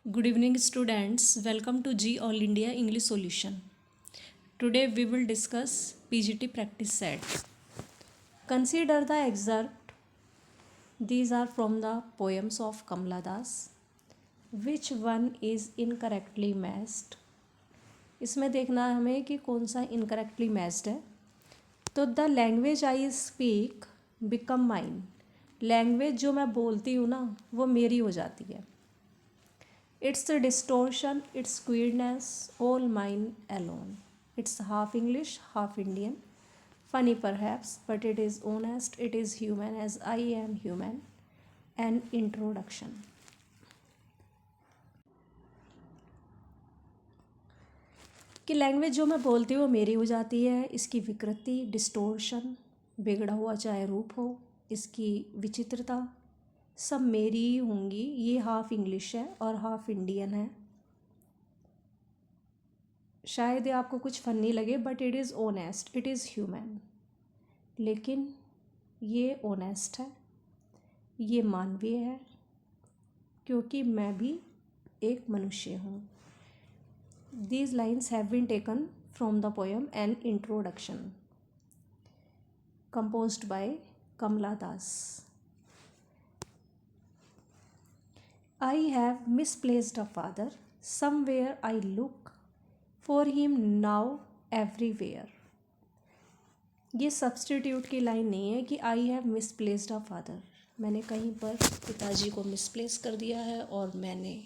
Good evening, students. Welcome to G All India English Solution. Today we will discuss PGT practice set. Consider the excerpt. These are from the poems of Kamala Das. Which one is incorrectly matched? इसमें देखना है हमें कि कौन सा incorrectly matched है. तो the language I speak become mine. Language जो मैं बोलती हूँ ना वो मेरी हो जाती है. It's a distortion, it's queerness, all mine alone. It's half English, half Indian. Funny perhaps, but it is honest, it is human as I am human. An introduction. कि लैंग्वेज जो मैं बोलती हूँ वो मेरी हो जाती है. इसकी विकृति, डिस्टोर्शन, बिगड़ा हुआ चाहे रूप हो, इसकी विचित्रता सब मेरी ही होंगी. ये हाफ इंग्लिश है और हाफ इंडियन है. शायद ये आपको कुछ फनी लगे but it is honest, it is human. लेकिन ये ऑनेस्ट है, ये मानवीय है, क्योंकि मैं भी एक मनुष्य हूँ. These lines have been taken from the poem an introduction composed by Kamala Das. I have misplaced a father. Somewhere I look for him now everywhere. ये सब्सटीट्यूट की लाइन नहीं है कि I have misplaced a father. मैंने कहीं पर पिताजी को मिसप्लेस कर दिया है और मैंने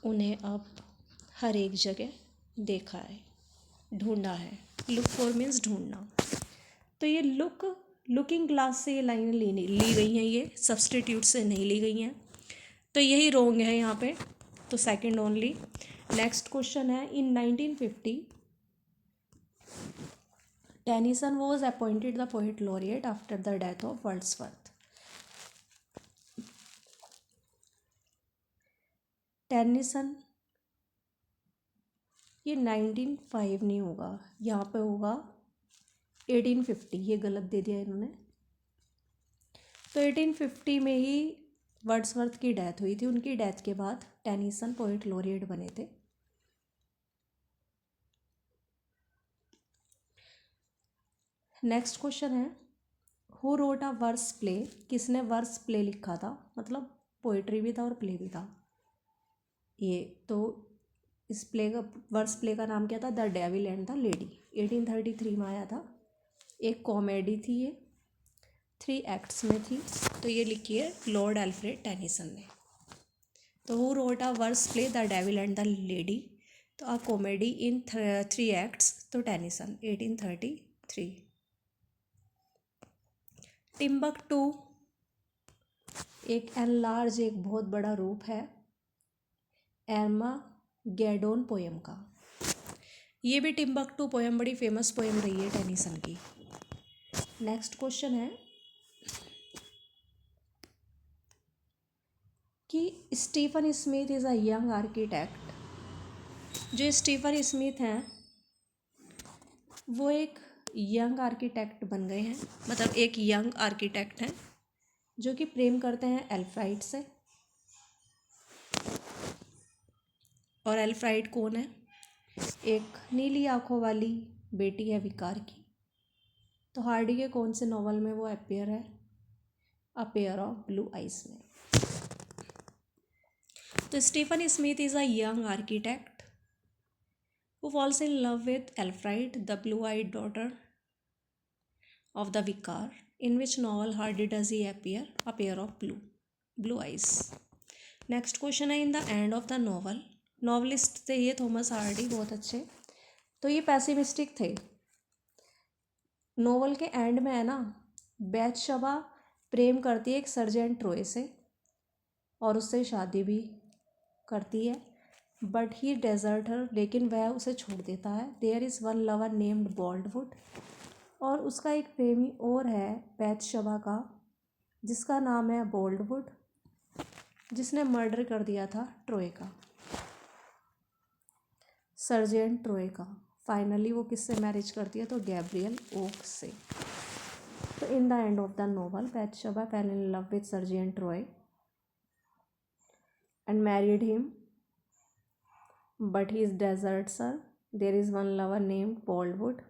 उन्हें अब हर एक जगह देखा है, ढूंढा है. लुक फॉर मीन्स ढूंढना. तो ये लुकिंग ग्लास से ये लाइनें ली गई हैं, ये सब्सटीट्यूट से नहीं ली गई हैं. तो यही रोंग है यहाँ पे. तो सेकंड ओनली. नेक्स्ट क्वेश्चन है. इन 1950 Tennyson was appointed the poet laureate after the death of Wordsworth. Tennyson ये 1905 नहीं होगा, यहाँ पे होगा 1850. ये गलत दे दिया इन्होंने. तो 1850 में ही वर्ड्सवर्थ की डेथ हुई थी. उनकी डेथ के बाद टेनिसन पोएट लॉरिएट बने थे. नेक्स्ट क्वेश्चन है. Who wrote a verse play. किसने वर्स प्ले लिखा था, मतलब पोइट्री भी था और प्ले भी था. ये तो इस प्ले का वर्स प्ले का नाम क्या था, the devil and the lady. 1833 में आया था. एक कॉमेडी थी, ये 3 एक्ट्स में थी. तो ये लिखी है लॉर्ड एल्फ्रेड टेनिसन ने. तो who wrote a verse play the devil and the lady. तो अ कॉमेडी इन 3 एक्ट्स. तो टेनिसन 1833. टिम्बकटू एक एनलार्ज, एक बहुत बड़ा रूप है एर्मागेडोन पोएम का. ये भी टिम्बकटू पोएम बड़ी फेमस पोएम रही है टेनिसन की. नेक्स्ट क्वेश्चन है कि Stephen Smith is a young architect. जो स्टीफन स्मिथ हैं वो एक यंग आर्किटेक्ट बन गए हैं, मतलब एक यंग आर्किटेक्ट हैं जो कि प्रेम करते हैं एल्फ्राइड से. और एल्फ्राइड कौन है, एक नीली आंखों वाली बेटी है विकार की. तो हार्डी के कौन से नॉवल में वो अपीयर है, a pair of blue eyes में. तो Stephen Smith is a young architect who falls in love with Elfriede, the blue-eyed daughter of the vicar. In which novel hardly does he appear, a pair of blue eyes. Next question है. In the end of the novel. Novelist थे ये Thomas Hardy, बहुत अच्छे. तो ये pessimistic थे. Novel के and में है ना, बैथशबा प्रेम करती है एक सर्जेंट ट्रॉय से और उससे शादी भी करती है. बट ही डेजर्ट हर, लेकिन वह उसे छोड़ देता है. There is one lover named Boldwood. और उसका एक प्रेमी और है बैथशबा का, जिसका नाम है बॉल्डवुड, जिसने मर्डर कर दिया था ट्रॉय का, सर्जेंट ट्रॉय का. फाइनली वो किससे मैरिज करती है, तो गैब्रियल ओक से. तो in the end of the novel Bathsheba fell in love with Sergeant Troy. and married him, but he deserts her. There is one lover named Boldwood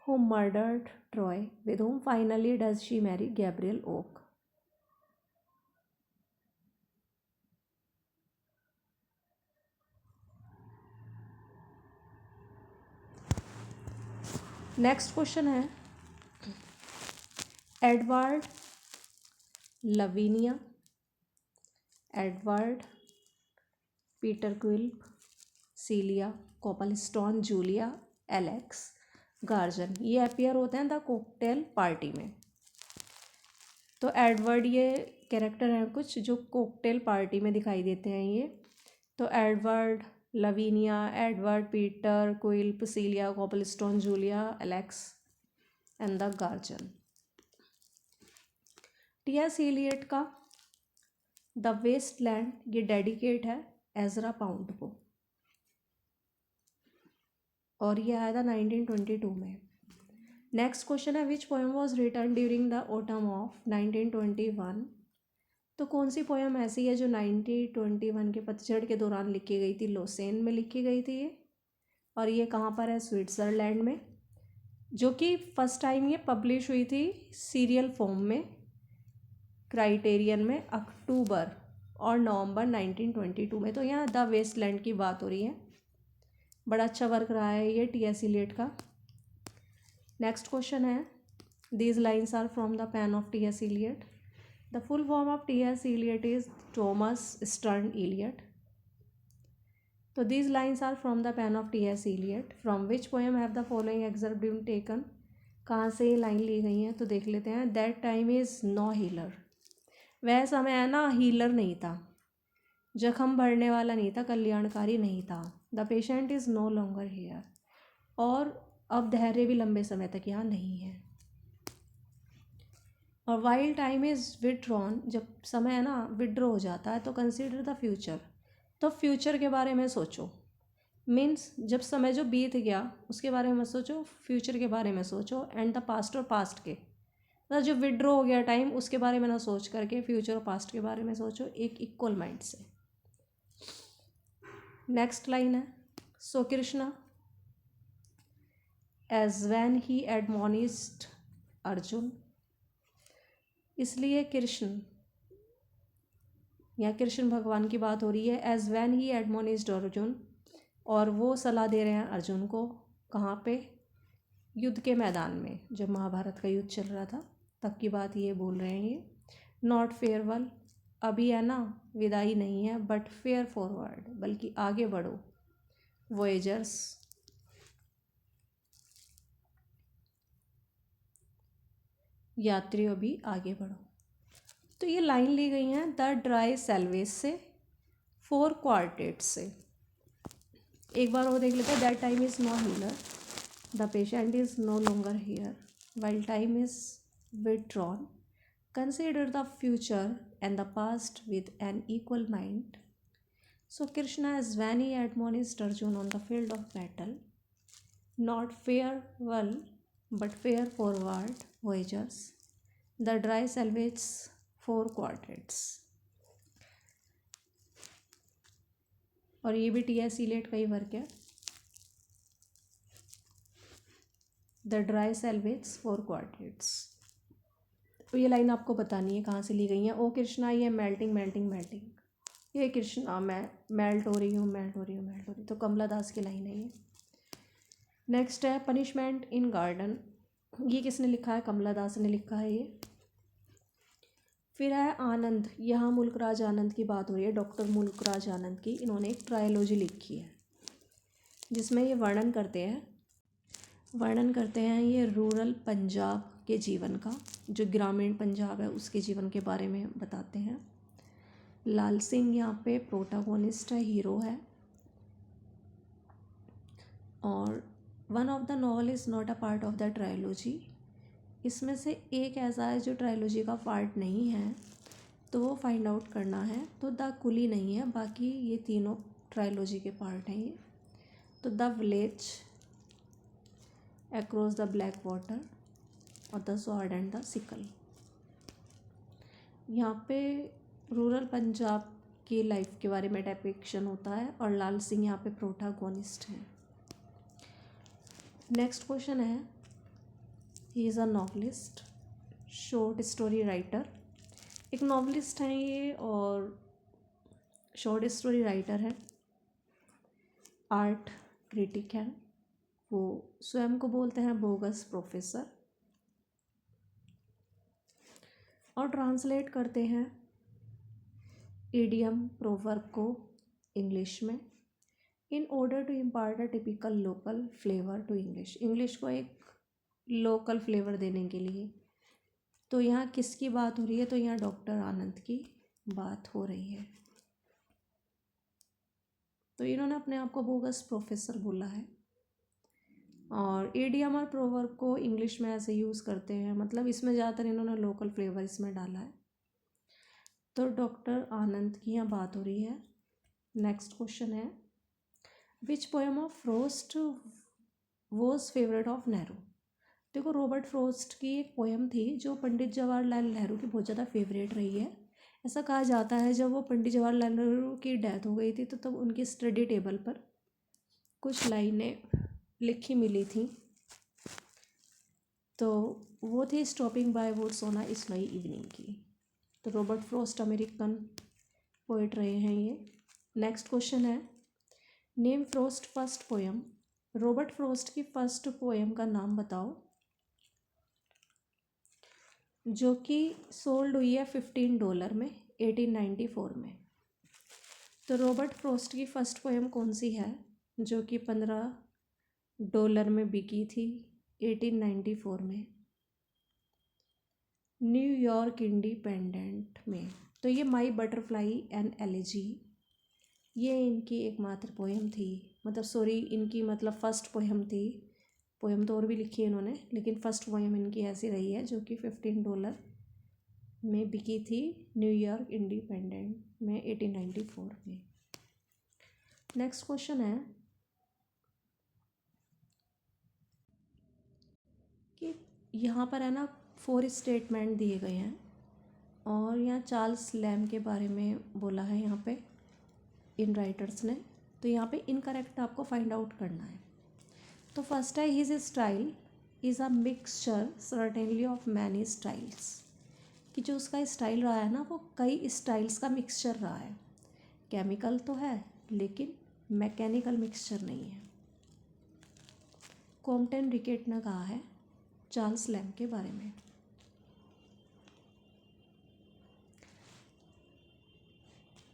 who murdered Troy. With whom finally does she marry? Gabriel Oak. Next question है Edward Lavinia, Edward, Peter Quilp, Celia Coplestone, Julia, Alex guardian, ये appear होते हैं the cocktail party में। तो Edward ये character हैं कुछ जो कॉकटेल पार्टी में दिखाई देते हैं ये। तो Edward Lavinia, Edward, Peter Quilp, Celia Coplestone, Julia, Alex and the guardian. T S. Eliot का द वेस्टलैंड ये डेडिकेट है एजरा पाउंड को और ये आया था 1922 में। नेक्स्ट क्वेश्चन है which poem was written during the autumn of 1921। तो कौन सी पोएम ऐसी है जो 1921 के पतझड़ के दौरान लिखी गई थी? लोसेन में लिखी गई थी ये, और ये कहाँ पर है? स्विट्ज़रलैंड में, जो कि फर्स्ट टाइम ये पब्लिश हुई थी सीरियल फॉर्म में क्राइटेरियन में अक्टूबर और नवंबर 1922 में। तो यहाँ द वेस्टलैंड की बात हो रही है। बड़ा अच्छा वर्क रहा है ये टी.एस. एलियट का। नेक्स्ट क्वेश्चन है these lines are from the pen of T S. Eliot. The full form of T S. Eliot is Thomas Stearns Eliot. तो these lines are from the pen of T S. Eliot. From which poem have the following excerpt been taken. कहाँ से ये line ली गई हैं? तो देख लेते हैं। That time is no healer. वह समय है ना हीलर नहीं था, जख्म भरने वाला नहीं था, कल्याणकारी नहीं था। The patient is no longer here. और अब धैर्य भी लंबे समय तक यहाँ नहीं है। और वाइल टाइम इज़ विड्रॉन, जब समय है ना विड्रॉ हो जाता है तो कंसिडर द फ्यूचर, तो फ्यूचर के बारे में सोचो। मीन्स जब समय जो बीत गया उसके बारे में सोचो, फ्यूचर के बारे में सोचो। एंड द पास्ट और पास्ट के मतलब जो विड्रॉ हो गया टाइम उसके बारे में ना सोच करके फ्यूचर और पास्ट के बारे में सोचो एक इक्वल माइंड से। नेक्स्ट लाइन है so Krishna as when he admonished Arjun. इसलिए कृष्ण या कृष्ण भगवान की बात हो रही है। As when he admonished Arjun, और वो सलाह दे रहे हैं अर्जुन को। कहाँ पे? युद्ध के मैदान में, जब महाभारत का युद्ध चल रहा था तब की बात ये बोल रहे हैं ये। नॉट फेयरवेल, अभी है ना विदाई नहीं है, बट फेयर फॉरवर्ड, बल्कि आगे बढ़ो। वॉयेजर्स, यात्रियों भी आगे बढ़ो। तो ये लाइन ली गई हैं द ड्राई सेल्वेज से, 4 क्वार्टेट से। एक बार और देख लेते हैं। That time is no healer, the patient is no longer here, while time is withdrawn, consider the future and the past with an equal mind. So Krishna is when he admonished Arjuna on the field of battle, not farewell but fare forward, voyagers, the dry salvage 4 quadrants। और ये भी T.S.. Eliot का ही work है। The dry salvage 4 quadrants. तो ये line आपको बतानी है कहाँ से ली गई है। ओ कृष्णा ये मेल्टिंग मेल्टिंग मेल्टिंग, ये कृष्णा मैं मेल्ट हो रही हूँ मेल्ट हो रही हूँ मेल्ट हो रही। तो कमला दास की लाइन है ये। नेक्स्ट है पनिशमेंट इन गार्डन। ये किसने लिखा है? कमला दास ने लिखा है ये। फिर है आनंद। यहाँ मुल्कराज आनंद की बात हो रही है, डॉक्टर मुल्कराज आनंद की। इन्होंने एक ट्रायोलॉजी लिखी है जिसमें ये वर्णन करते हैं ये रूरल पंजाब के जीवन का, जो ग्रामीण पंजाब है उसके जीवन के बारे में बताते हैं। लाल सिंह यहाँ पे प्रोटागोनिस्ट है, हीरो है। और one of the novel is not a part of the trilogy. इसमें से एक ऐसा है जो ट्रायोलॉजी का पार्ट नहीं है, तो वो फाइंड आउट करना है। तो द कुली नहीं है, बाकी ये तीनों ट्रायोलॉजी के पार्ट हैं ये। तो the village, across the black water और the sword and the sickle. यहाँ पे रूरल पंजाब की लाइफ के बारे में डिपिक्शन होता है, और लाल सिंह यहाँ पे प्रोटागोनिस्ट हैं। नेक्स्ट क्वेश्चन है, he is a novelist, short story writer. एक नॉवलिस्ट हैं ये और शॉर्ट स्टोरी राइटर है, आर्ट क्रिटिक हैं। वो स्वयं को बोलते हैं बोगस प्रोफेसर, और ट्रांसलेट करते हैं इडियम प्रोवर्ब को इंग्लिश में, in order to impart a typical local flavour to English. English को एक लोकल फ्लेवर देने के लिए। तो यहाँ किसकी बात हो रही है? तो यहाँ डॉक्टर आनंद की बात हो रही है। तो इन्होंने अपने आप को बोगस प्रोफेसर बोला है, और इडियम और प्रोवर्ब को इंग्लिश में ऐसे यूज़ करते हैं, मतलब इसमें ज़्यादातर इन्होंने लोकल फ्लेवर इसमें डाला है। तो डॉक्टर आनंद की यहाँ बात हो रही है। नेक्स्ट क्वेश्चन है, which poem of frost was favourite of Nehru. देखो, रॉबर्ट फ्रोस्ट की एक पोएम थी जो पंडित जवाहरलाल नेहरू की बहुत ज़्यादा फेवरेट रही है। ऐसा कहा जाता है जब वो पंडित जवाहरलाल नेहरू की डेथ हो गई थी तो तब उनकी स्टडी टेबल पर कुछ लाइनें लिखी मिली थी। तो वो थी stopping by woods on a snowy evening की। तो रॉबर्ट फ्रोस्ट अमेरिकन पोइट रहे हैं ये। नेक्स्ट क्वेश्चन है, name Frost first poem. Robert Frost की फर्स्ट पोएम का नाम बताओ जो कि सोल्ड हुई है $15 में 1894 में। तो रॉबर्ट फ्रोस्ट की फर्स्ट पोएम कौन सी है जो कि $15 में बिकी थी 1894 में? न्यूयॉर्क इंडिपेंडेंट में। तो ये माई बटरफ्लाई एंड एलिजी, ये इनकी एकमात्र पोएम थी, मतलब सॉरी इनकी मतलब फर्स्ट पोएम थी। पोएम तो और भी लिखी है इन्होंने, लेकिन फर्स्ट पोएम इनकी ऐसी रही है जो कि $15 में बिकी थी न्यूयॉर्क इंडिपेंडेंट में 1894 में। नेक्स्ट क्वेश्चन है कि यहाँ पर है ना 4 स्टेटमेंट दिए गए हैं, और यहाँ चार्ल्स लैम के बारे में बोला है यहाँ पे इन राइटर्स ने। तो यहाँ पे इनकरेक्ट आपको फाइंड आउट करना है। तो फर्स्ट है, his style is a mixture certainly of many styles, कि जो उसका स्टाइल रहा है ना वो कई स्टाइल्स का मिक्सचर रहा है। केमिकल तो है लेकिन मैकेनिकल मिक्सचर नहीं है। कॉम्पटन रिकेट ने कहा है चार्ल्स लैम के बारे में।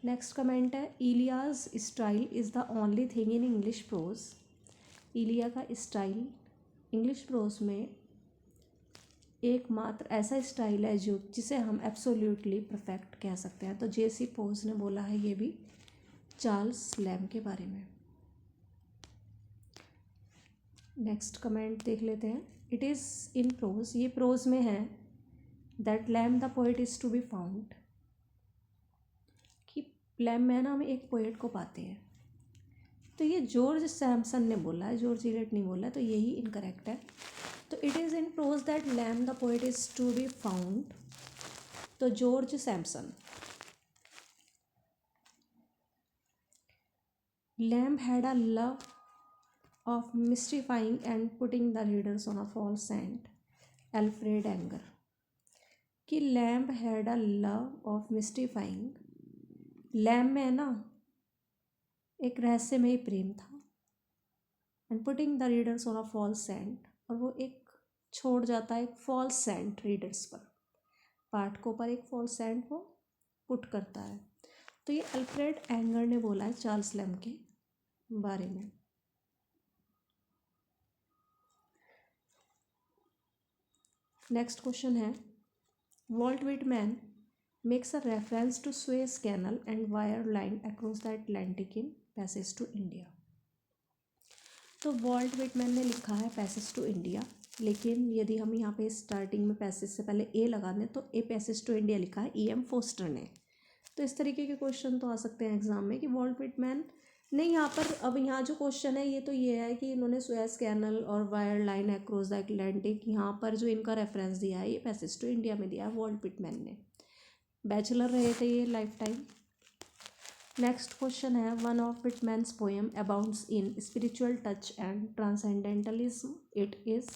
नेक्स्ट कमेंट है, Elia's style is the only thing in English prose. Elia का स्टाइल इंग्लिश प्रोज में एकमात्र ऐसा स्टाइल है जो जिसे हम एब्सोल्युटली परफेक्ट कह सकते हैं। तो जेसी पोज ने बोला है ये भी चार्ल्स लैम के बारे में। नेक्स्ट कमेंट देख लेते हैं, इट इज़ इन प्रोज, ये प्रोज में है, that Lamb the poet is to be found, कि लैम में ना हम एक पोइट को पाते हैं। तो ये जॉर्ज सैमसन ने बोला है, जॉर्ज इलियट नहीं बोला, तो यही इनकरेक्ट है। तो it is in prose that Lamb the poet is to be found, तो George Sampson. Lamb had a love of mystifying and putting the readers on a false scent, Alfred Ainger. कि Lamb had a love of mystifying, Lamb में ना एक रहस्यमय प्रेम था, and putting the readers on a false scent, और वो एक छोड़ जाता है एक फॉल्स सेंट रीडर्स पर, पाठकों पर एक फॉल्स सेंट वो पुट करता है। तो ये अल्फ्रेड एंगर ने बोला है चार्ल्स लैम्ब के बारे में। नेक्स्ट क्वेश्चन है, Walt Whitman makes a reference to Suez canal and wire line across the Atlantic in passage to India. तो वॉल्ट विटमैन ने लिखा है पैसेज टू इंडिया, लेकिन यदि हम यहाँ पे स्टार्टिंग में पैसेज से पहले ए लगा दें तो ए पैसेज टू इंडिया लिखा है E.M. फोस्टर ने। तो इस तरीके के क्वेश्चन तो आ सकते हैं एग्जाम में कि वॉल्ट विटमैन ने यहाँ पर, अब यहाँ जो क्वेश्चन है ये है कि इन्होंने सुएज कैनल और wire line across the Atlantic, यहाँ पर जो इनका रेफरेंस दिया है ये पैसेज टू इंडिया में दिया है वॉल्ट विटमैन ने। बैचलर रहे थे ये लाइफ टाइम। नेक्स्ट क्वेश्चन है, one of Whitman's poem abounds in spiritual touch and transcendentalism, it is.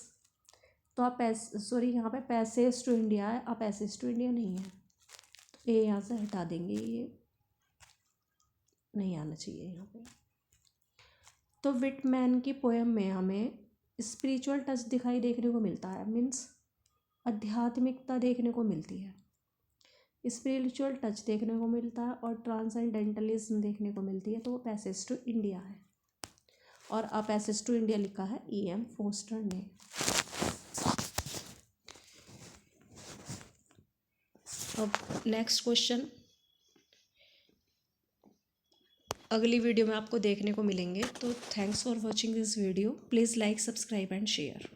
तो आप सॉरी यहाँ पे पैसेज टू इंडिया है, आप पैसेज टू इंडिया नहीं है, तो ये यहाँ से हटा देंगे, ये नहीं आना चाहिए यहाँ पे। तो विटमैन की पोएम में हमें स्पिरिचुअल टच दिखाई देखने को मिलता है, मीन्स आध्यात्मिकता देखने को मिलती है, स्पिरिचुअल टच देखने को मिलता है और ट्रांसेंडेंटलिज्म देखने को मिलती है, तो वो पैसेज टू इंडिया है। और अब पैसेज टू इंडिया लिखा है E.M. फोस्टर ने। अब नेक्स्ट क्वेश्चन अगली वीडियो में आपको देखने को मिलेंगे। तो thanks for watching this video, please like, subscribe and share.